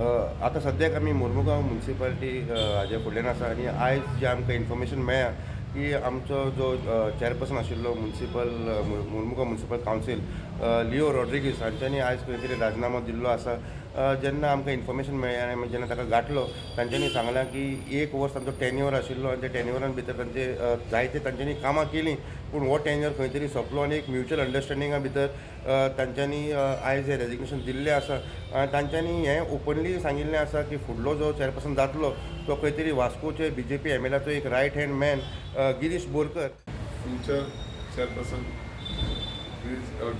आतां सद्याक आमी मुर्मुगांव मुन्सिपालिटी हाजे फुडल्यान आसा आनी आयज जे आमकां इन्फॉर्मेशन मेळ्ळा की आमचो जो चेअरपर्सन आशिल्लो मुर्मुगांव मुन्सिपल कावन्सील लिओ रॉड्रिगीस हांच्यांनी आयज खंय तरी राजिनामो दिल्लो आसा. जेन्ना आमकां इन्फॉर्मेशन मेळ्ळें आनी आमी जेन्ना ताका गांठलो तांच्यांनी सांगलां की 1 वर्स तांचो टेन्युअर आशिल्लो आनी त्या टेन्युअरान भितर तांचे जायते तांच्यांनी कामां केलीं पूण हो टेन्युअर खंय तरी सोंपलो आनी एक म्युच्युअल अंडरस्टँडिंगा भितर तांच्यांनी आयज हें रेजिग्नेशन दिल्लें आसा. तांच्यांनी हें ओपनली सांगिल्लें आसा की फुडलो जो चेअरपर्सन जातलो तो खंय तरी वास्कोचे BJP MLAचो एक right hand man Girish Borkar. Future chairperson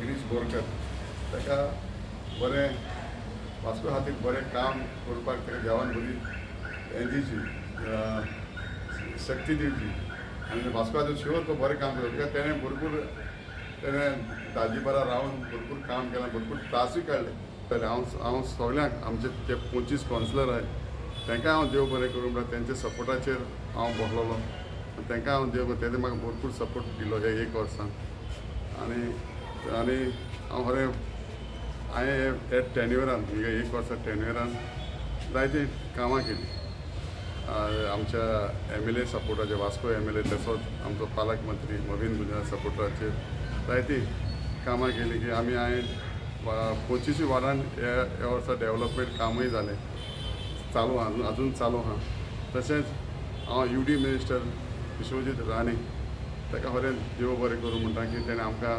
Girish Borkar ताका बरें वास्को खातीर बरें काम करपाक ताका देवान बरी हें दिवची शक्ती दिवची आनी वास्को खातीर शुअर तो बरें काम करता तेणें भरपूर दाजीबारा रावन भरपूर काम केलां भरपूर त्रासूय काडले. हांव सगळ्यांक आमचे जे 25 कावन्सिलर आहाय तांकां हांव देव बरें करूं म्हणटा तेंच्या सपोर्टाचेर हांव बसलोलो तांकां हांव देव तेणें म्हाका भरपूर सपोर्ट दिलो हे 1 वर्सान आनी हांव खरें हांवें हे टेन्युअरान म्हणजे 1 वर्सा टेन्युअरान जायती कामां केलीं. आमच्या MLA सपोर्टाचेर वास्को MLA तसोच आमचो पालक मंत्री मवीन गुंजा सपोर्टाचेर जायती कामां केलीं की हांवें 25 वार्डान ह्या वर्सा डेव्हलपमेंट कामूय जालें चालू आहा अजून चालू आहा. तशेंच हांव UD मिनिस्टर विश्वजीत राणे ताका खरें देव बरें करूं म्हणटा की तेणें म्हाका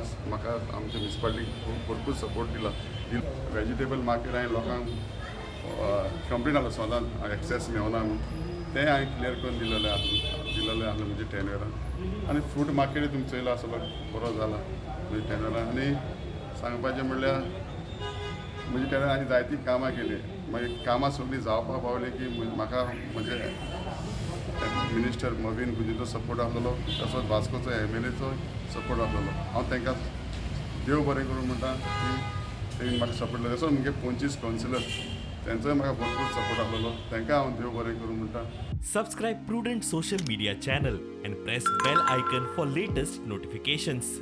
आमच्या म्युनिसिपालिटीक भरपूर सपोर्ट दिला. वेजिटेबल मार्केट हांवें लोकांक कंप्लेन आसलो सोदां एक्सेस मेळना म्हणून तें हांवें क्लियर करून दिलेलें आसलें म्हणजे टेन्युअरान आनी फ्रूट मार्केटूय तुमी चयलो आसलो बरो जाला म्हणजे टेन्युअरान. आनी सांगपाचें म्हणल्यार म्हणजे टेन्युअरान हांवें जायतीं कामां केलीं मागीर कामां सगळीं जावपाक पावलीं की म्हाका म्हणजे मिनिस्टर मवीन गुंजेचो सपोर्ट आसलेलो तसोच वास्कोचो MLAचो सपोर्ट आसलेलो. हांव तांकां देव बरें करूं म्हणटा की तेणी म्हाका सपोर्ट दिलो. तसोच मुगे 25 कावन्सिलर त्यांचोय म्हाका भरपूर सपोर्ट आसलेलो तांकां हांव देव बरें करूं म्हणटा. Subscribe Prudent social media channel and press bell icon for latest notifications.